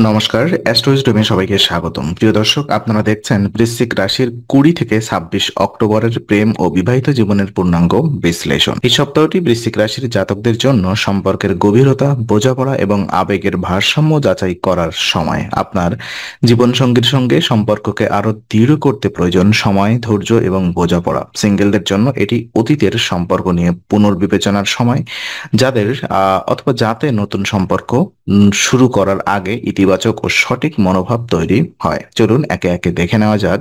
নমস্কার, অ্যাস্ট্রোইজডমে সবাইকে স্বাগতম। প্রিয় দর্শক, আপনারা দেখছেন বৃশ্চিক রাশির 20 থেকে 26 অক্টোবরের প্রেম ও বিবাহিত জীবনের পূর্ণাঙ্গ বিশ্লেষণ। এই সপ্তাহটি বৃশ্চিক রাশির জাতকদের জন্য সম্পর্কের গভীরতা, বোঝাপড়া এবং আবেগের ভারসাম্য যাচাই করার সময়। আপনার জীবনসঙ্গীর সঙ্গে সম্পর্ককে আরো দৃঢ় করতে প্রয়োজন সময়, ধৈর্য এবং বোঝাপড়া। সিঙ্গেলদের জন্য এটি অতীতের সম্পর্ক নিয়ে পুনর্বিবেচনার সময়, যাদের যাতে নতুন সম্পর্ক শুরু করার আগে ইতিবাচক ও সঠিক মনোভাব তৈরি হয়। চলুন একে একে দেখে নেওয়া যাক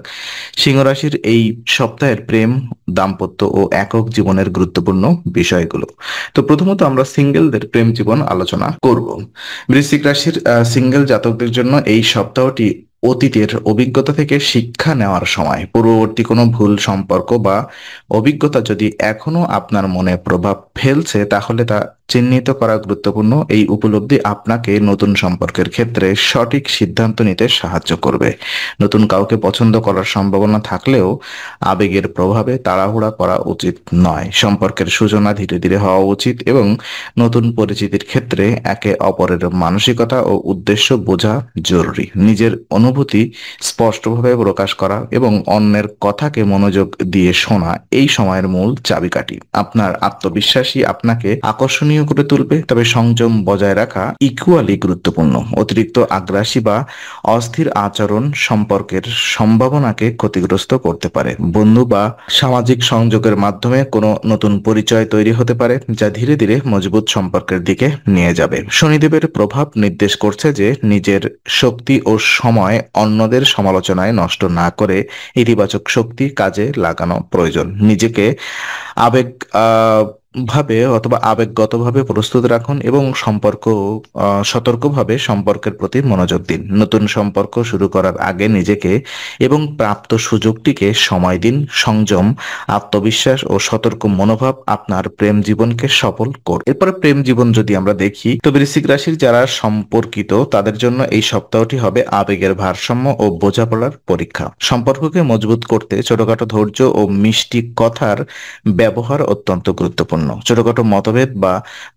সিংহ রাশির এই সপ্তাহের প্রেম, দাম্পত্য ও একক জীবনের গুরুত্বপূর্ণ বিষয়গুলো। তো প্রথমত আমরা সিঙ্গেলদের প্রেম জীবন আলোচনা করব। বৃশ্চিক রাশির সিঙ্গেল জাতকদের জন্য এই সপ্তাহটি অতীতের অভিজ্ঞতা থেকে শিক্ষা নেওয়ার সময়। পূর্ববর্তী কোনো ভুল সম্পর্ক বা অভিজ্ঞতা যদি এখনো আপনার মনে প্রভাব ফেলছে, তাহলে তা চিহ্নিত করা গুরুত্বপূর্ণ। এই উপলব্ধি আপনাকে নতুন সম্পর্কের ক্ষেত্রে সঠিক সিদ্ধান্ত নিতে সাহায্য করবে। নতুন কাউকে পছন্দ করার সম্ভাবনা থাকলেও আবেগের প্রভাবে তাড়াহুড়া করা উচিত নয়। সম্পর্কের সূচনা ধীরে ধীরে হওয়া উচিত এবং নতুন পরিচিতির ক্ষেত্রে একে অপরের মানসিকতা ও উদ্দেশ্য বোঝা জরুরি। নিজের অনুভূতি স্পষ্টভাবে প্রকাশ করা এবং অন্যের কথাকে মনোযোগ দিয়ে শোনা এই সময়ের মূল চাবিকাঠি। আপনার আত্মবিশ্বাসী আপনাকে আকর্ষণীয় করে তুলবে, তবে সংযম বজায় রাখা ইকুয়ালি গুরুত্বপূর্ণ। অতিরিক্ত আগ্রাসী বা অস্থির আচরণ সম্পর্কের সম্ভাবনাকে ক্ষতিগ্রস্ত করতে পারে। বন্ধু বা সামাজিক সংযোগের মাধ্যমে কোনো নতুন পরিচয় তৈরি হতে পারে, যা ধীরে ধীরে মজবুত সম্পর্কের দিকে নিয়ে যাবে। শনিদেবের প্রভাব নির্দেশ করছে যে নিজের শক্তি ও সময় অন্যদের সমালোচনায় নষ্ট না করে ইতিবাচক শক্তি কাজে লাগানো প্রয়োজন। নিজেকে আবেগ আবেগগতভাবে প্রস্তুত রাখুন এবং সতর্কভাবে সম্পর্কের প্রতি মনোযোগ দিন। নতুন সম্পর্ক শুরু করার আগে নিজেকে এবং প্রাপ্ত সুযোগটিকে সময় দিন। সংযম, আত্মবিশ্বাস ও সতর্ক মনোভাব আপনার প্রেম জীবনকে সফল করবে। এরপরে প্রেম জীবন যদি আমরা দেখি, তো বৃশ্চিক রাশির যারা সম্পর্কিত তাদের জন্য এই সপ্তাহটি হবে আবেগের ভারসাম্য ও বোঝাপড়ার পরীক্ষা। সম্পর্ককে মজবুত করতে ছোটখাটো ধৈর্য ও মিষ্টি কথার ব্যবহার অত্যন্ত গুরুত্বপূর্ণ। ছোটখাটো মতভেদ বা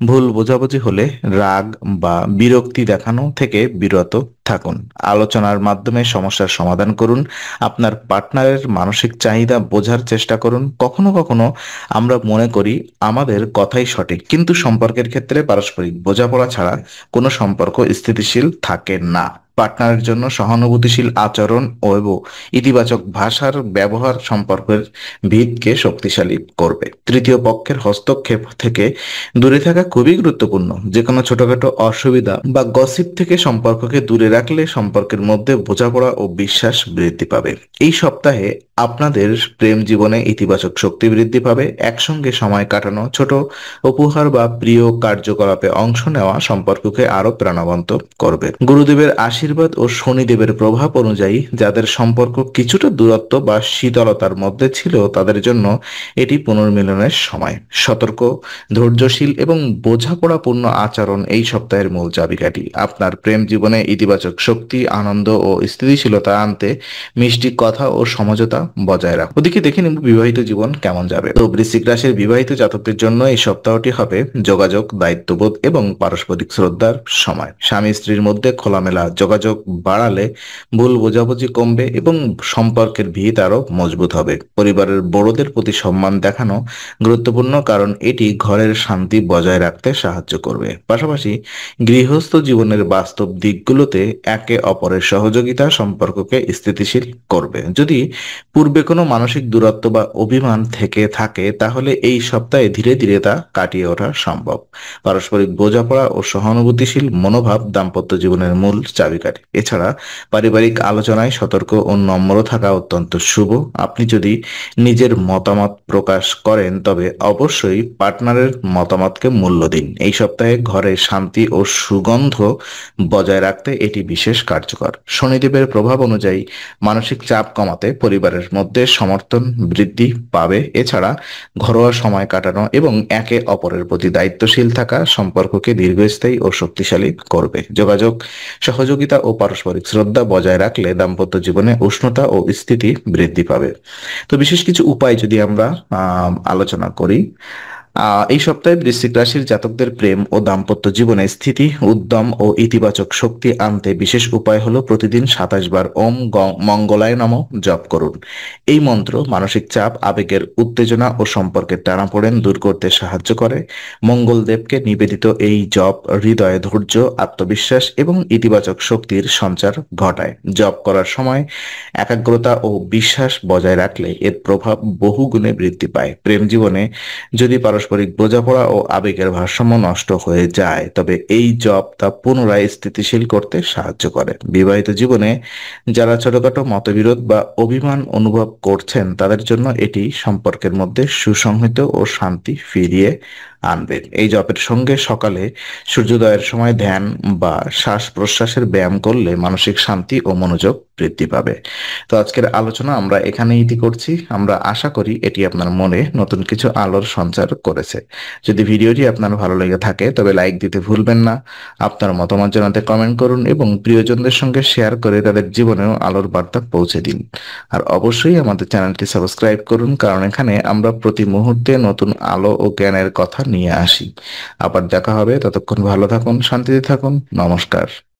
ভুল বোঝাবুঝি হলে রাগ বা বিরক্তি দেখানো থেকে বিরত থাকুন। আলোচনার মাধ্যমে সমস্যার সমাধান করুন। আপনার পার্টনারের মানসিক চাহিদা বোঝার চেষ্টা করুন। কখনো কখনো আমরা মনে করি আমাদের কথাই সঠিক, কিন্তু সম্পর্কের ক্ষেত্রে পারস্পরিক বোঝাপড়া ছাড়া কোনো সম্পর্ক স্থিতিশীল থাকে না। পার্টনারের জন্য সহানুভূতিশীল আচরণ ও ইতিবাচক ভাষার ব্যবহার সম্পর্কের ভিতকে শক্তিশালী করবে। তৃতীয় পক্ষের হস্তক্ষেপ থেকে দূরে থাকা খুবই গুরুত্বপূর্ণ। যে কোনো ছোটখাটো অসুবিধা বা গসিপ থেকে সম্পর্ককে দূরে রাখলে সম্পর্কের মধ্যে বোঝাপড়া ও বিশ্বাস বৃদ্ধি পাবে। এই সপ্তাহে আপনাদের প্রেম জীবনে ইতিবাচক শক্তি বৃদ্ধি পাবে। একসঙ্গে সময় কাটানো, ছোট উপহার বা প্রিয় কার্যকলাপে অংশ নেওয়া সম্পর্ককে আরো প্রাণবন্ত করবে। গুরুদেবের আশীর্বাদ ও শনিদেবের প্রভাব অনুযায়ী যাদের সম্পর্ক কিছুটা দূরত্ব বা শীতলতার মধ্যে ছিল, তাদের জন্য এটি পুনর্মিলনের সময়। সতর্ক, ধৈর্যশীল এবং বোঝাপড়াপূর্ণ আচরণ এই সপ্তাহের মূল চাবিকাঠি। আপনার প্রেম জীবনে ইতিবাচক শক্তি, আনন্দ ও স্থিতিশীলতা আনতে মিষ্টি কথা ও সমঝোতা বজায় রাখুন। ওদিকে দেখে নেব বিবাহিত জীবন কেমন যাবে। তো বৃশ্চিক রাশির বিবাহিত জাতকদের জন্য এই সপ্তাহটি হবে যোগাযোগ, দায়িত্ববোধ এবং পারস্পরিক শ্রদ্ধার সময়। স্বামী স্ত্রীর মধ্যে খোলামেলা যোগাযোগ বাড়ালে ভুল বোঝাবুঝি কমবে এবং সম্পর্কের ভিত আরো মজবুত হবে। পরিবারের বড়দের প্রতি সম্মান দেখানো গুরুত্বপূর্ণ, কারণ এটি ঘরের শান্তি বজায় রাখতে সাহায্য করবে। পাশাপাশি গৃহস্থ জীবনের বাস্তব দিকগুলোতে একে অপরের সহযোগিতা সম্পর্ককে স্থিতিশীল করবে। যদি পূর্বে কোনো মানসিক দূরত্ব বা অভিমান থেকে থাকে, তাহলে এই সপ্তাহে ধীরে ধীরে তা কাটিয়ে ওঠা সম্ভব। পারস্পরিক বোঝাপড়া ও সহানুভূতিশীল মনোভাব দাম্পত্য জীবনের মূল চাবিকাঠি। এছাড়া পারিবারিক আলোচনায় সতর্ক ও নম্র থাকা অত্যন্ত শুভ। আপনি যদি নিজের মতামত প্রকাশ করেন, তবে অবশ্যই পার্টনারের মতামতকে মূল্য দিন। এই সপ্তাহে ঘরে শান্তি ও সুগন্ধ বজায় রাখতে এটি বিশেষ কার্যকর। শনিদেবের প্রভাব অনুযায়ী মানসিক চাপ কমাতে পরিবারের মধ্যে সমর্থন বৃদ্ধি পাবে। এছাড়া ঘরোয়া সময় কাটানো এবং একে অপরের প্রতি দায়িত্বশীল থাকা সম্পর্ককে দীর্ঘস্থায়ী ও শক্তিশালী করবে। যোগাযোগ, সহযোগিতা ও পারস্পরিক শ্রদ্ধা বজায় রাখলে দাম্পত্য জীবনে উষ্ণতা ও স্থিতি বৃদ্ধি পাবে। তো বিশেষ কিছু উপায় যদি আমরা আলোচনা করি, এই সপ্তাহে বৃশ্চিক রাশির জাতকদের প্রেম ও দাম্পত্য জীবনে স্থিতি, উদ্যম ও ইতিবাচক শক্তি আনতে বিশেষ উপায় হলো প্রতিদিন 27 বার ওম মঙ্গলায় নমঃ জপ করুন। এই মন্ত্র মানসিক চাপ, আবেগের উত্তেজনা ও সম্পর্কের টানাপোড়েন দূর করতে সাহায্য করে। মঙ্গলদেবকে নিবেদিত এই জপ হৃদয়ে ধৈর্য, আত্মবিশ্বাস এবং ইতিবাচক শক্তির সঞ্চার ঘটায়। জপ করার সময় একাগ্রতা ও বিশ্বাস বজায় রাখলে এর প্রভাব বহুগুণে বৃদ্ধি পায়। প্রেম জীবনে যদি পারস্পরিক বোঝাপড়া ও আবেগের ভারসাম্য নষ্ট হয়ে যায়, তবে এই জপ তা পুনরায় স্থিতিশীল করতে সাহায্য করে। বিবাহিত জীবনে যারা ছোটখাটো মতবিরোধ বা অভিমান অনুভব করছেন, তাদের জন্য এটি সম্পর্কের মধ্যে সুসংহত ও শান্তি ফিরিয়ে আনবে। এই জপের সঙ্গে সকালে সূর্যোদয়ের সময় ধ্যান বা শ্বাস প্রশ্বাসের ব্যায়াম করলে মানসিক শান্তি ও মনোযোগ বৃদ্ধি পাবে। তো আজকের আলোচনা আমরা এখানেই ইতি করছি। আমরা আশা করি এটি আপনার মনে নতুন কিছু আলোর সঞ্চার করেছে। যদি ভিডিওটি আপনার ভালো লেগে থাকে তবে লাইক দিতে ভুলবেন না। আপনার মতামত জানাতে কমেন্ট করুন এবং প্রিয়জনদের সঙ্গে শেয়ার করে তাদের জীবনেও আলোর বার্তা পৌঁছে দিন। আর অবশ্যই আমাদের চ্যানেলটি সাবস্ক্রাইব করুন, কারণ এখানে আমরা প্রতি মুহূর্তে নতুন আলো ও জ্ঞানের কথা নিয়ে আসি। আবার দেখা হবে, ততক্ষণ ভালো থাকুন, শান্তিতে থাকুন। নমস্কার।